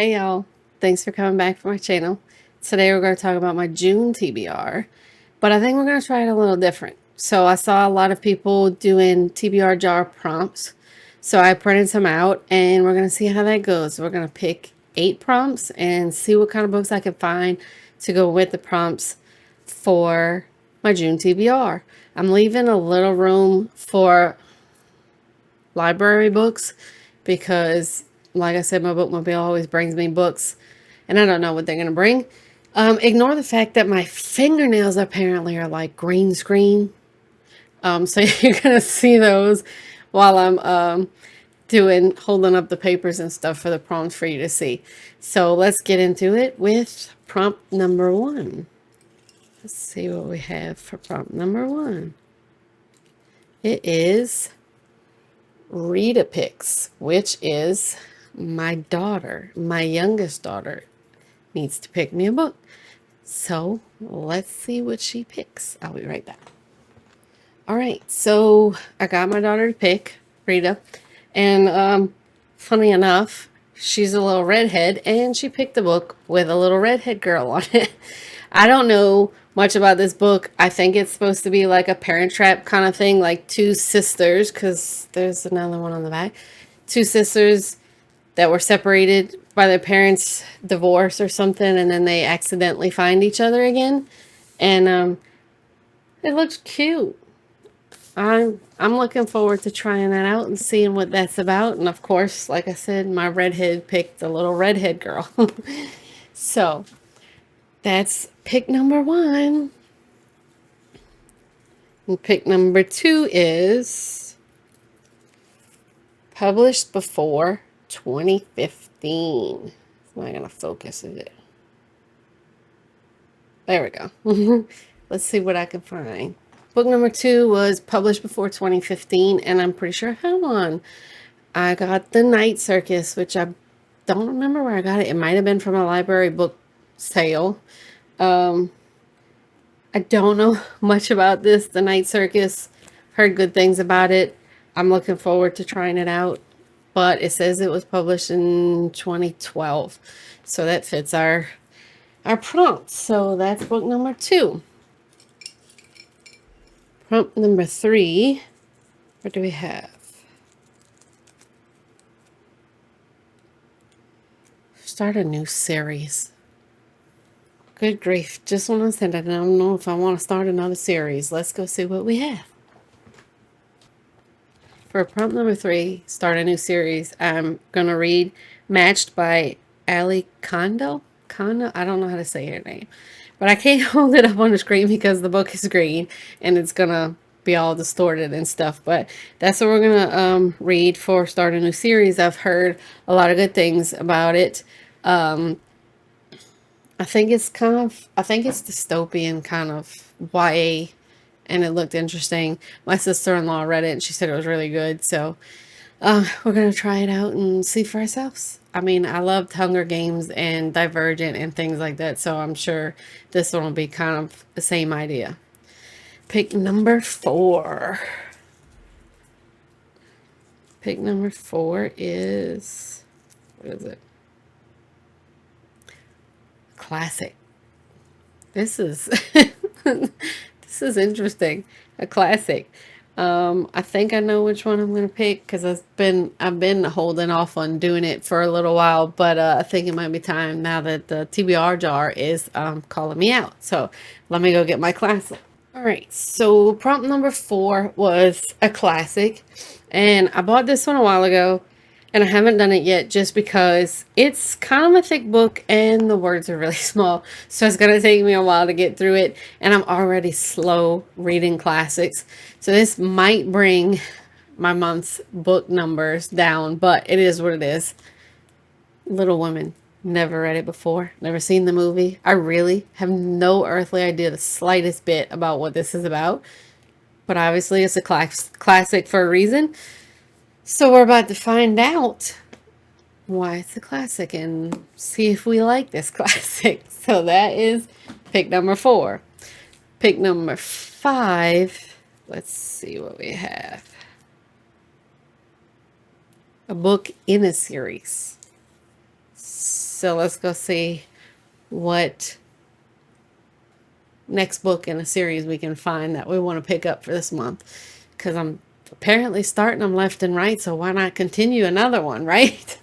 Hey y'all, thanks for coming back for my channel. Today we're going to talk about my June TBR, but I think we're going to try it a little different. So I saw a lot of people doing TBR jar prompts, so I printed some out and we're going to see how that goes. We're going to pick 8 prompts and see what kind of books I can find to go with the prompts for my June TBR. I'm leaving a little room for library books because, like I said, my bookmobile always brings me books and I don't know what they're going to bring. Ignore the fact that my fingernails apparently are like green screen. So you're going to see those while I'm holding up the papers and stuff for the prompts for you to see. So let's get into it with prompt number 1. Let's see what we have for prompt number 1. It is Rita Picks, which is my daughter, my youngest daughter, needs to pick me a book. So let's see what she picks. I'll be right back. All right, so I got my daughter to pick Rita, and funny enough, she's a little redhead, and she picked a book with a little redhead girl on it. I don't know much about this book. I think it's supposed to be like a Parent Trap kind of thing, like two sisters, because there's another one on the back. Two sisters that were separated by their parents' divorce or something, and then they accidentally find each other again. And it looks cute. I'm looking forward to trying that out and seeing what that's about. And of course, like I said, my redhead picked the little redhead girl. So that's pick number 1. And pick number 2 is published before 2015. It's not going to focus, is it? There we go. Let's see what I can find. Book number 2 was published before 2015, and I'm pretty sure I have one. I got the Night Circus, which I don't remember where I got it. It might have been from a library book sale. I don't know much about this, the Night Circus. Heard good things about it. I'm looking forward to trying it out. But it says it was published in 2012. So that fits our prompt. So that's book number 2. Prompt number 3. What do we have? Start a new series. Good grief. Just when I said I don't know if I want to start another series. Let's go see what we have. For prompt number 3, start a new series, I'm going to read Matched by Ali Kondo. I don't know how to say her name. But I can't hold it up on the screen because the book is green and it's going to be all distorted and stuff. But that's what we're going to read for Start a New Series. I've heard a lot of good things about it. I think it's dystopian kind of YA, and it looked interesting. My sister-in-law read it and she said it was really good. So we're going to try it out and see for ourselves. I mean, I loved Hunger Games and Divergent and things like that, so I'm sure this one will be kind of the same idea. Pick number 4. Pick number 4 is, what is it? Classic. This is this is interesting. A classic. I think I know which one I'm going to pick because I've been holding off on doing it for a little while, but I think it might be time now that the TBR jar is calling me out. So let me go get my classic. All right, so prompt number 4 was a classic, and I bought this one a while ago, and I haven't done it yet just because it's kind of a thick book and the words are really small, so it's going to take me a while to get through it, and I'm already slow reading classics, so this might bring my month's book numbers down, but it is what it is. Little Women. Never read it before. Never seen the movie. I really have no earthly idea the slightest bit about what this is about. But obviously it's a classic for a reason. So we're about to find out why it's a classic and see if we like this classic. So that is pick number 4. Pick number 5. Let's see what we have. A book in a series. So let's go see what next book in a series we can find that we want to pick up for this month. Because I'm apparently starting them left and right, so why not continue another one, right?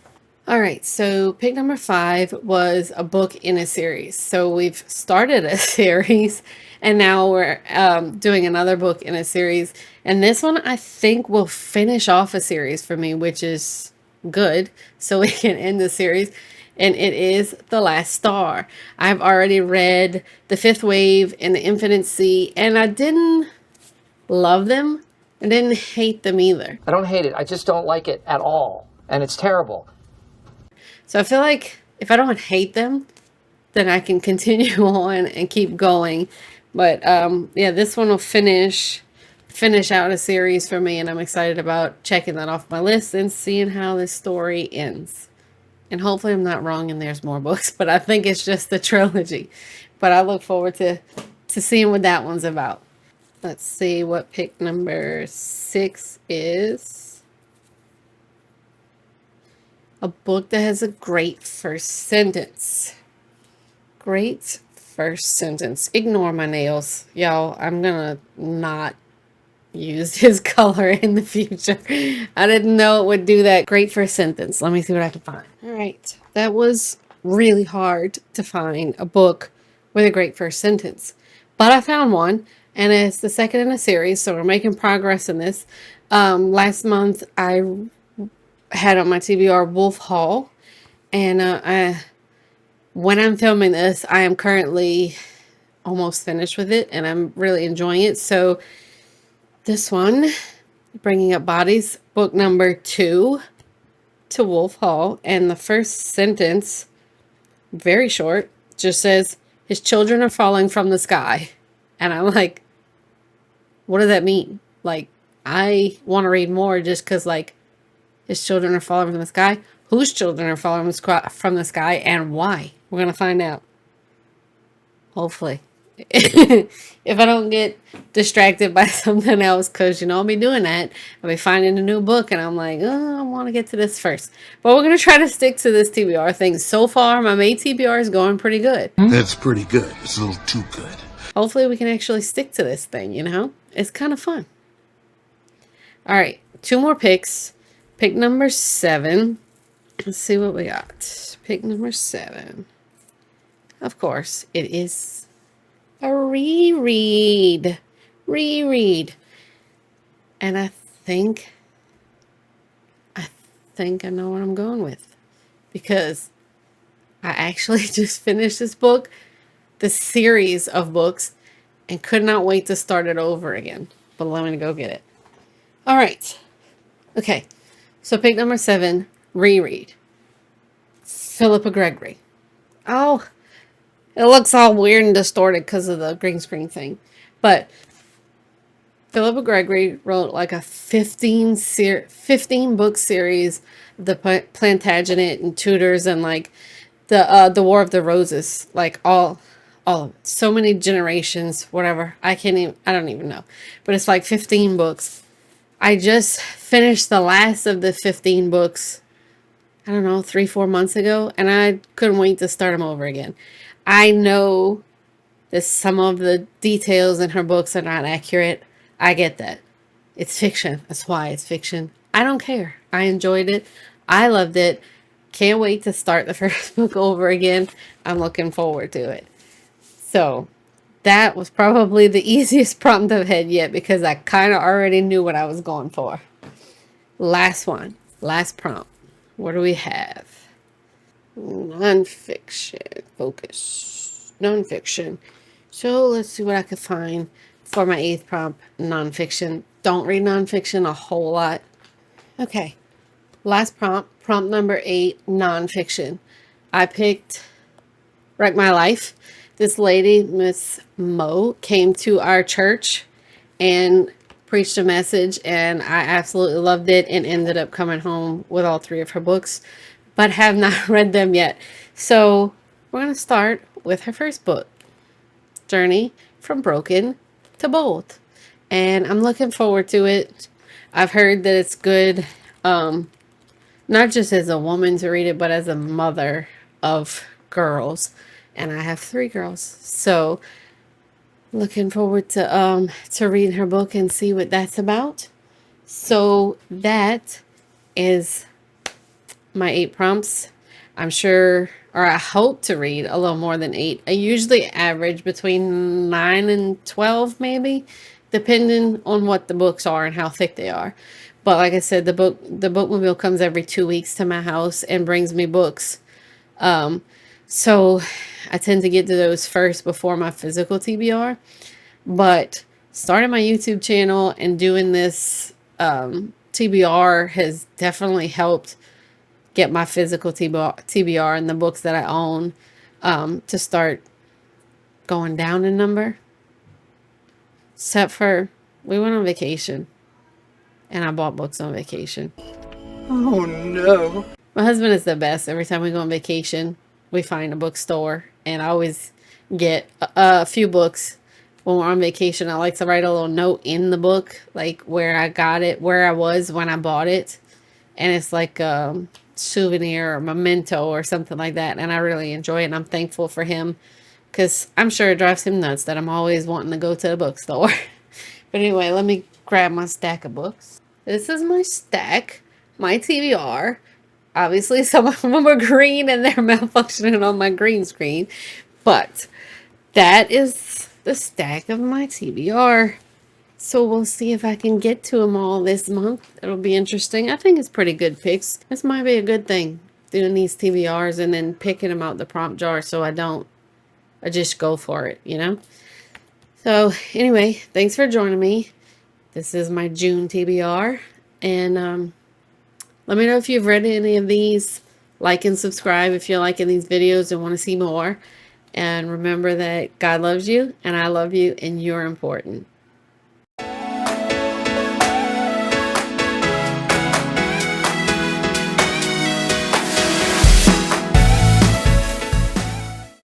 All right, so pick number 5 was a book in a series. So we've started a series, and now we're doing another book in a series. And this one, I think, will finish off a series for me, which is good, so we can end the series. And it is The Last Star. I've already read The Fifth Wave and The Infinite Sea, and I didn't love them. I didn't hate them either. I don't hate it. I just don't like it at all. And it's terrible. So I feel like if I don't hate them, then I can continue on and keep going. But yeah, this one will finish out a series for me, and I'm excited about checking that off my list and seeing how this story ends. And hopefully I'm not wrong and there's more books, but I think it's just the trilogy. But I look forward to seeing what that one's about. Let's see what pick number 6 is. A book that has a great first sentence. Great first sentence. Ignore my nails, y'all. I'm gonna not use his color in the future. I didn't know it would do that. Great first sentence. Let me see what I can find. All right. That was really hard to find a book with a great first sentence. But I found one, and it's the second in a series, so we're making progress in this. Last month, I had on my TBR Wolf Hall, and when I'm filming this, I am currently almost finished with it, and I'm really enjoying it. So this one, Bringing Up Bodies, book number 2 to Wolf Hall, and the first sentence, very short, just says, his children are falling from the sky. And I'm like, what does that mean? Like, I want to read more just because, like, his children are falling from the sky. Whose children are falling from the sky and why? We're going to find out. Hopefully. If I don't get distracted by something else, because, you know, I'll be doing that. I'll be finding a new book and I'm like, oh, I want to get to this first. But we're going to try to stick to this TBR thing. So far, my May TBR is going pretty good. That's pretty good. It's a little too good. Hopefully we can actually stick to this thing, you know? It's kind of fun. All right, 2 more picks. Pick number 7. Let's see what we got. Pick number 7. Of course, it is a reread. Reread. And I think I know what I'm going with. Because I actually just finished this book, the series of books, and could not wait to start it over again. But let me go get it. All right. Okay. So pick number 7, reread. Philippa Gregory. Oh, it looks all weird and distorted because of the green screen thing. But Philippa Gregory wrote like a 15 book series, the Plantagenet and Tudors, and like the War of the Roses, like all of it. So many generations, whatever. I don't even know. But it's like 15 books. I just finished the last of the 15 books, I don't know, 3-4 months ago, and I couldn't wait to start them over again. I know that some of the details in her books are not accurate. I get that. It's fiction. That's why it's fiction. I don't care. I enjoyed it. I loved it. Can't wait to start the first book over again. I'm looking forward to it. So that was probably the easiest prompt I've had yet because I kind of already knew what I was going for. Last one. Last prompt. What do we have? Nonfiction. Focus. Nonfiction. So let's see what I can find for my 8th prompt. Nonfiction. Don't read nonfiction a whole lot. Okay. Last prompt. Prompt number 8. Nonfiction. I picked Wreck My Life. This lady, Miss Mo, came to our church and preached a message, and I absolutely loved it and ended up coming home with all 3 of her books, but have not read them yet. So we're going to start with her first book, Journey from Broken to Bold. And I'm looking forward to it. I've heard that it's good, not just as a woman to read it, but as a mother of girls, and I have 3 girls. So looking forward to reading her book and see what that's about. So that is my 8 prompts. I'm sure, or I hope to read a little more than 8. I usually average between 9 and 12 maybe, depending on what the books are and how thick they are. But like I said, the bookmobile comes every 2 weeks to my house and brings me books. So I tend to get to those first before my physical TBR. But starting my YouTube channel and doing this TBR has definitely helped get my physical TBR and the books that I own to start going down in number. Except for we went on vacation and I bought books on vacation. Oh no. My husband is the best. Every time we go on vacation, we find a bookstore, and I always get a few books when we're on vacation. I like to write a little note in the book, like where I got it, where I was when I bought it. And it's like a souvenir or memento or something like that. And I really enjoy it. And I'm thankful for him because I'm sure it drives him nuts that I'm always wanting to go to the bookstore. But anyway, let me grab my stack of books. This is my stack, my TBR. Obviously, some of them are green and they're malfunctioning on my green screen. But that is the stack of my TBR. So we'll see if I can get to them all this month. It'll be interesting. I think it's pretty good picks. This might be a good thing, doing these TBRs and then picking them out the prompt jar so I just go for it, you know? So anyway, thanks for joining me. This is my June TBR. And let me know if you've read any of these. Like and subscribe if you're liking these videos and want to see more. And remember that God loves you and I love you and you're important.